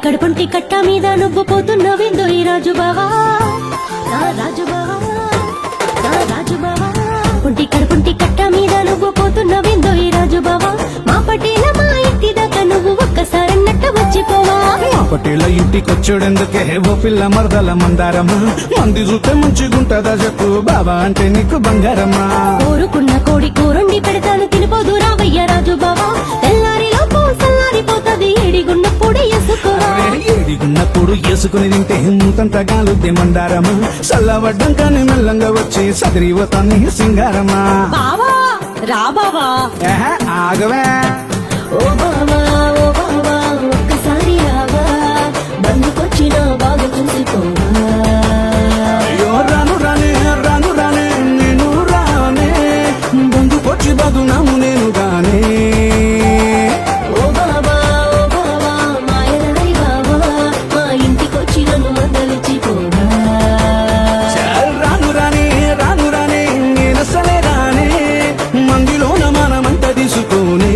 కడుపుంటి కట్ట మీద నువ్వు పోతున్నవిందో ఈ రాజు బావా, నా రాజు బావా, నా రాజు బావా. ఒంటి కడుపుంటి కట్ట మీద నువ్వు పోతున్నవిందో ఈ రాజు బావా, మా పటేల మా ఇంటి దాకా నువ్వు ఒక్కసారన్నట్టు వచ్చిపోవా. మా పటేల ఇంటికొచ్చాడెందుకే ఓ పిల్ల మరదల మందారమ్మా, మంది చూస్తే మంచిగుంటదా చెప్పు బాబా అంటే నీకు బంగారమ్మా. కోరుకున్న కోడి కూరండి పెడతాను తినిపోదు రావయ్య రాజు బావా, తెల్లారిలోపు సల్లారిపోతది ఏడిగున్నప్పుడు వేసుకోవా. ఏడిగున్నప్పుడు వేసుకుని తింటే ముంతంత గాలుద్ది మందారమ్మా, చల్లబడ్డం కానీ మెల్లంగా వచ్చి సదిరిపోతాన్ని సింగారమ్మా. బావా రా బావా, ఆగవే ఓ బావా ఓ బావా ఒక్కసారి రావా, బందుకొచ్చిన బాగా చూసిపోవా. అయ్యో రాను రానే రాను రానే నేను రానే, బందుకొచ్చి బదునాము నేను గానే. ఓ బావా మాయదారి బావా, మా ఇంటికొచ్చి నన్ను మందలిచ్చిపోవా. రాను రానే రాను రానే నేనసలే రానే, మందిలోన మనమంత తీసుకునే.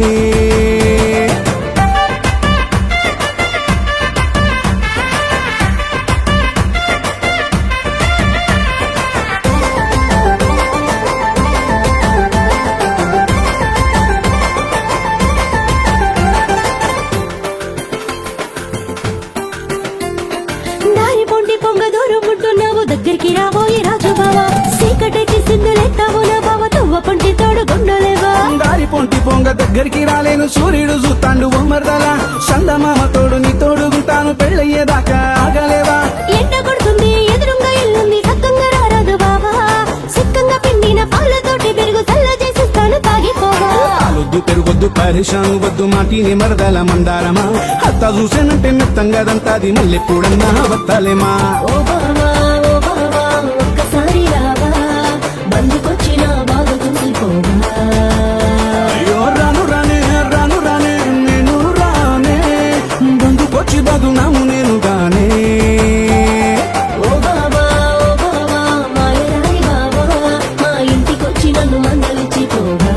దారి పొండి పొంగ దూరం ఉంటున్నావు దగ్గరికి రాబోయి రాజు బావా, సీకటెట్టి సిందులెత్తావు నా బావ తువ్వ పొంటి తోడు గుండలేవా. దారి పొంటి పొంగ దగ్గరికి రాలేను సూర్యుడు చూస్తాండు బొమ్మర్దల, సందమామ తోడు నీ తోడుగుంటాను పెళ్ళయ్యేదాకా ఆగలేవా. ఎండ కొడుతుంది ఎదురుంగా ఇల్లుంది సక్కంగా రారాదు బావా, సిక్కంగా పిండిన పాలతోటి పెరుగు చల్ల చేసిస్తాను తాగిపోవా. పాలొద్దు పెరుగొద్దు పరిశాను వద్దు మాటిని మరదల మందారమా, అత్త చూసేనంటే మెత్తంగదంతాది మళ్ళెప్పుడన్నా వత్తలేమా. ఓ బావా ఒక్కసారి రావా, బందుకొచ్చిన బాగా చూసిపోవా. అయ్యో రాను రానే రాను రానే నేను రానే, బందుకొచ్చి బదునాము నేను గానే. ఓ బావా మాయరాయి బావా, మా ఇంటికొచ్చి నన్ను మందలిచ్చిపోవా.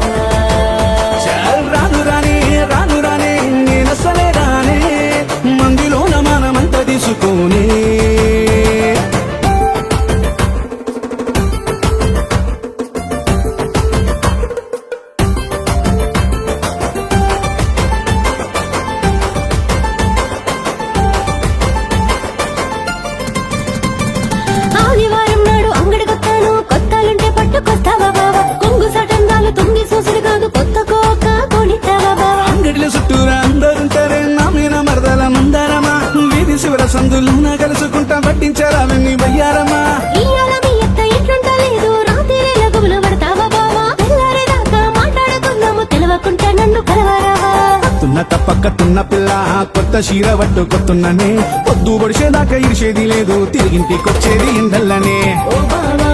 రాను రానే రాను రానే నేనసలే రానే, మందిలోన మనమంత తీసుకునే. ఆదివారం నాడు అంగడికొత్తాను కొత్తాలుంటే పట్టుకొస్తావా బావా, కొంగు సటందాలు తొంగి సూసుడు కాదు కొత్త కోక కొనిస్తావా బావా. అంగడిలో చుట్టూరా అందరుంటారే నా మీద మరదల మందారమా, వీధి శివర సందులోన కలుసుకుంటా పట్టించారావన్నీ బయ్యారమ్మా. ఇయ్యాల మీ అత్త ఇంట్లుంటా లేదు రాత్రి లగువులు పడతావా బావా, తెల్లారేదాకా మాట్లాడుకుందాము తెలవకుంటా నన్ను కలవరావా. తున్న తప్పక్కతున్న పిల్ల కొత్త చీర పట్టుకొత్తున్నానే, పొద్దు పొడిచేదాకా ఇడిచేది లేదు తిరిగింటికొచ్చేది ఇందల్లనే. ఓ బావా